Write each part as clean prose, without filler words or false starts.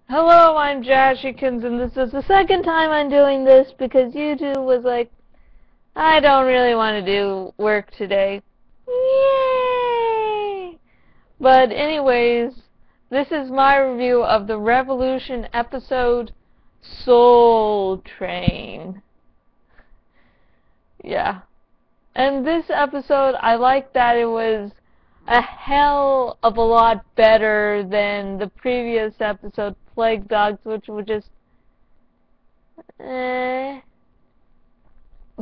Hello, I'm jashykins, and this is the second time I'm doing this because YouTube was like, I don't really want to do work today. Yay! But anyways, this is my review of the Revolution episode, Soul Train. Yeah. And this episode, I like that it was a hell of a lot better than the previous episode, Plague Dogs, which were just So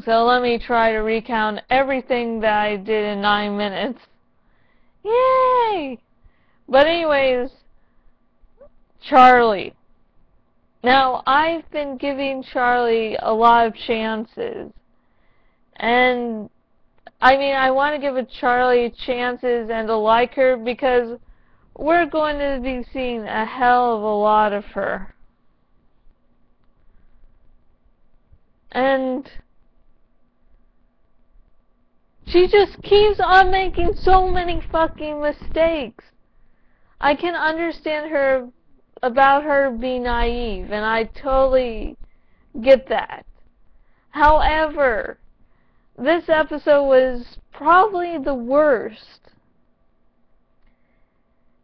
let me try to recount everything that I did in 9 minutes. Yay! But anyways, Charlie. Now, I've been giving Charlie a lot of chances. And I mean, I want to give Charlie chances and to like her because we're going to be seeing a hell of a lot of her. And she just keeps on making so many fucking mistakes. I can understand her about her being naive, and I totally get that. However, this episode was probably the worst.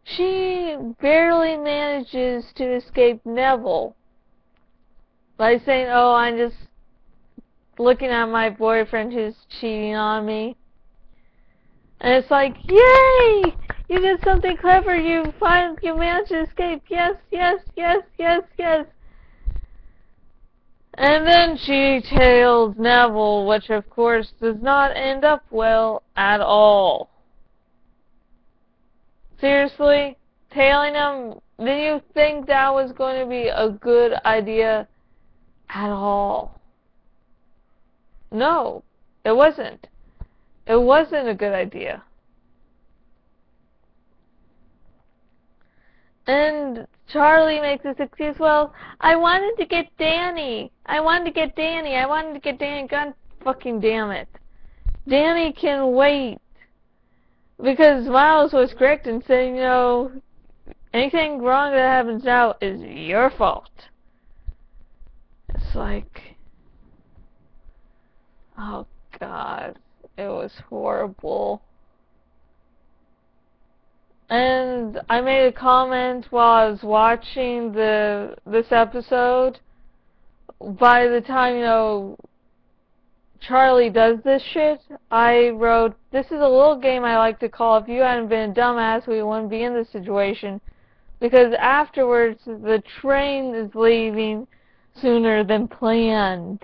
She barely manages to escape Neville by saying, oh, I'm just looking at my boyfriend who's cheating on me. And it's like, yay! You did something clever. You managed to escape. Yes, yes, yes, yes, yes. And then she tails Neville, which of course does not end up well at all. Seriously? Tailing him? Did you think that was going to be a good idea at all? No, it wasn't. It wasn't a good idea. And Charlie makes this excuse, well, I wanted to get Danny. I wanted to get Danny. I wanted to get Danny. God fucking damn it. Danny can wait. Because Miles was correct in saying, you know, anything wrong that happens now is your fault. It's like, oh God, it was horrible. And I made a comment while I was watching this episode. By the time, you know, Charlie does this shit, I wrote, this is a little game I like to call, if you hadn't been a dumbass, we wouldn't be in this situation. Because afterwards, the train is leaving sooner than planned.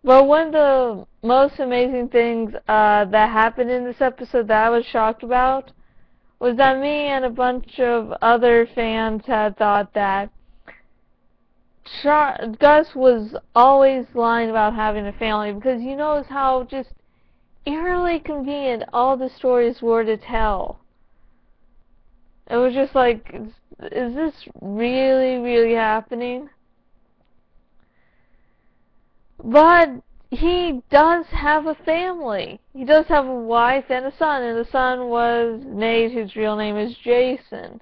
But one of the most amazing things that happened in this episode that I was shocked about was that me and a bunch of other fans had thought that Gus was always lying about having a family, because you notice how just eerily convenient all the stories were to tell. It was just like, is this really, really happening? But he does have a family. He does have a wife and a son, and the son was Nate, whose real name is Jason.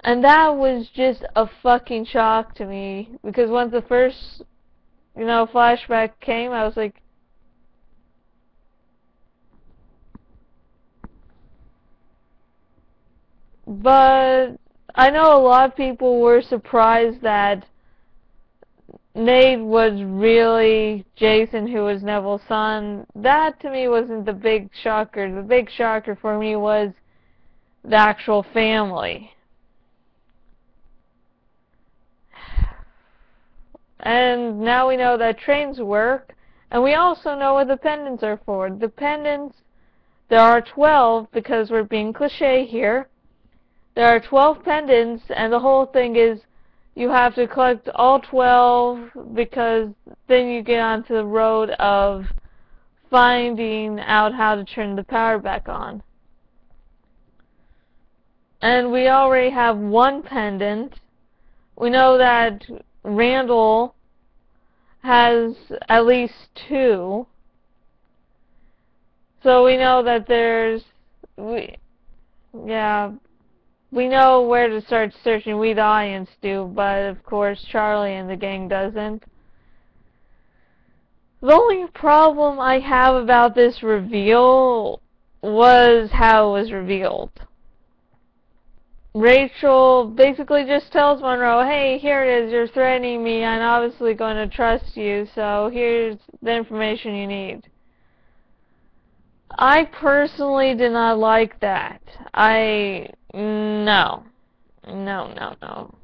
And that was just a fucking shock to me, because once the first, you know, flashback came, I was like, but I know a lot of people were surprised that Nate was really Jason, who was Neville's son. That to me wasn't the big shocker. The big shocker for me was the actual family. And now we know that trains work, and we also know what the pendants are for. The pendants, there are 12, because we're being cliche here. There are 12 pendants, and the whole thing is you have to collect all 12, because then you get onto the road of finding out how to turn the power back on. And we already have one pendant. We know that Randall has at least 2. So we know that there's yeah, we know where to start searching. We, the audience, do, but of course Charlie and the gang doesn't. The only problem I have about this reveal was how it was revealed. Rachel basically just tells Monroe, hey, here it is, you're threatening me, I'm obviously going to trust you, so here's the information you need. I personally did not like that. No. No.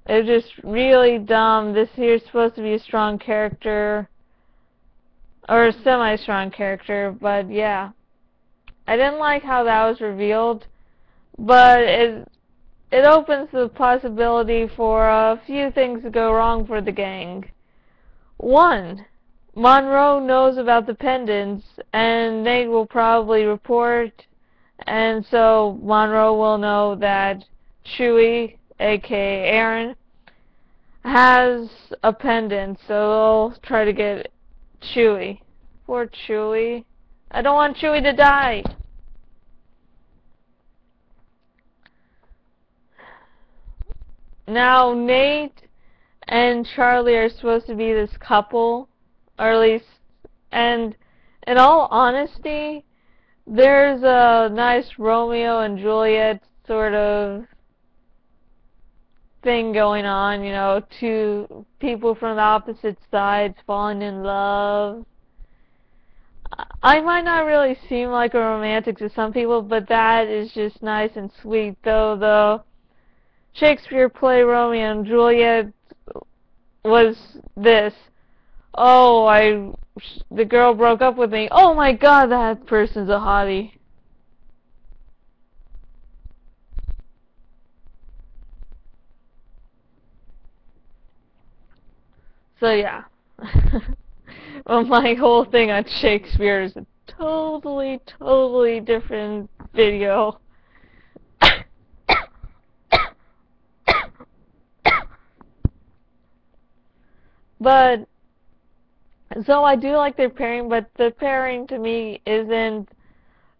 It was just really dumb. This here's supposed to be a strong character, or a semi-strong character, but yeah. I didn't like how that was revealed, but it opens the possibility for a few things to go wrong for the gang. One, Monroe knows about the pendants, and Nate will probably report, and so Monroe will know that Chewie, aka Aaron, has a pendant, so they'll try to get Chewie. Poor Chewie. I don't want Chewie to die. Now, Nate and Charlie are supposed to be this couple, or at least, and in all honesty, there's a nice Romeo and Juliet sort of thing going on, you know, two people from the opposite sides falling in love. I might not really seem like a romantic to some people, but that is just nice and sweet, though the Shakespeare play Romeo and Juliet was this. Oh, the girl broke up with me. Oh my god, that person's a hottie. So yeah. Well, my whole thing on Shakespeare is a totally different video. But, so I do like their pairing, but the pairing to me isn't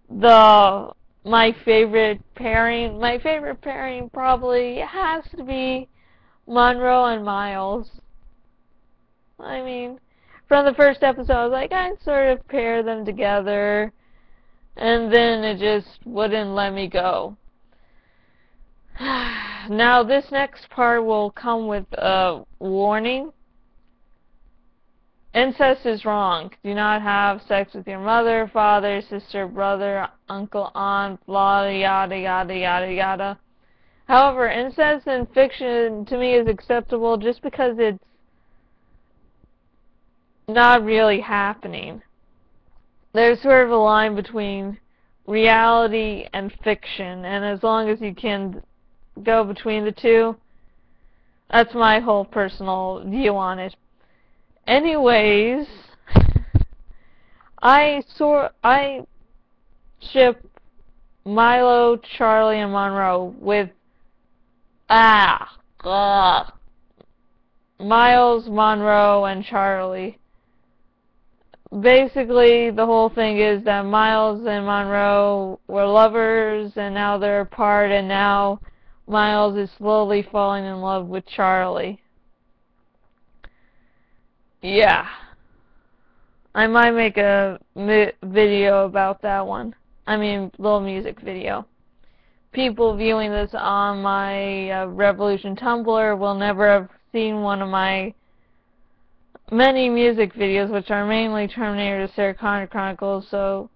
my favorite pairing. My favorite pairing probably has to be Monroe and Miles. I mean, from the first episode, I was like, I'd sort of pair them together, and then it just wouldn't let me go. Now, this next part will come with a warning. Incest is wrong. Do not have sex with your mother, father, sister, brother, uncle, aunt, blah, yada, yada, yada, yada. However, incest in fiction to me is acceptable just because it's not really happening. There's sort of a line between reality and fiction, and as long as you can go between the two, that's my whole personal view on it. Anyways, I ship Milo, Charlie, and Monroe with Miles, Monroe, and Charlie. Basically, the whole thing is that Miles and Monroe were lovers, and now they're apart, and now Miles is slowly falling in love with Charlie. Yeah. I might make a video about that one. I mean, little music video. People viewing this on my Revolution Tumblr will never have seen one of my many music videos, which are mainly Terminator to Sarah Connor Chronicles, so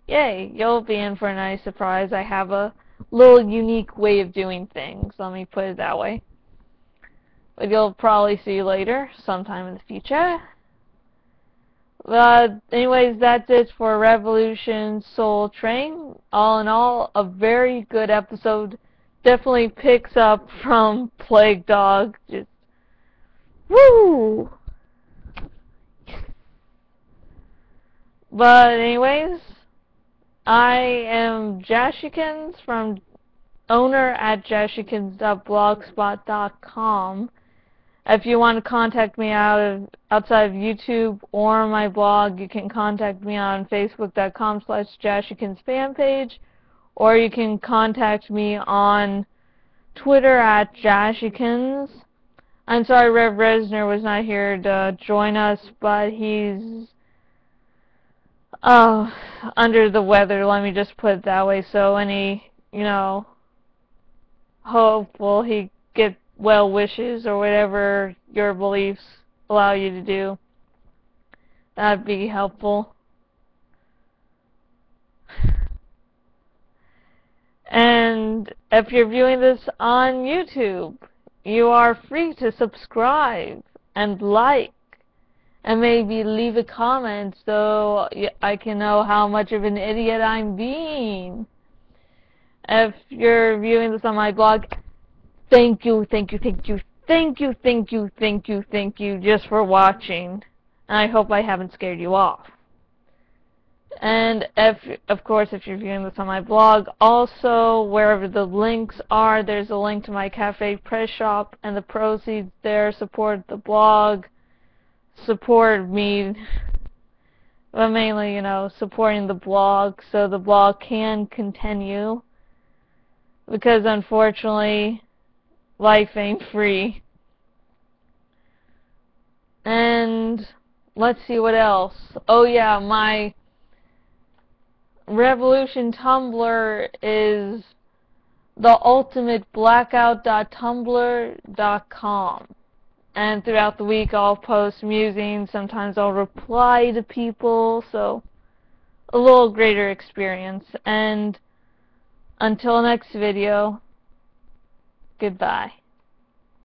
yay, you'll be in for a nice surprise. I have a little unique way of doing things, let me put it that way. But you'll probably see later, sometime in the future. Anyways, that's it for Revolution Soul Train. All in all, a very good episode. Definitely picks up from Plague Dog. Just, woo! But anyways, I am Jashykins from owner at jashykins.blogspot.com. If you want to contact me outside of YouTube or my blog, you can contact me on facebook.com/jashykins fan page or you can contact me on Twitter at jashykins. I'm sorry Rev Resner was not here to join us, but he's under the weather, let me just put it that way. So any, hopeful he get well wishes or whatever your beliefs allow you to do. That'd be helpful. And if you're viewing this on YouTube, you are free to subscribe and like and maybe leave a comment so I can know how much of an idiot I'm being. If you're viewing this on my blog, thank you just for watching. And I hope I haven't scared you off. And of course, if you're viewing this on my blog, also, wherever the links are, there's a link to my cafe press shop, and the proceeds there support the blog, support me, but mainly, supporting the blog so the blog can continue, because unfortunately, life ain't free. And let's see what else. Oh yeah, my Revolution Tumblr is theultimateblackout.tumblr.com, and throughout the week I'll post musings, sometimes I'll reply to people, so a little greater experience. And until next video, goodbye.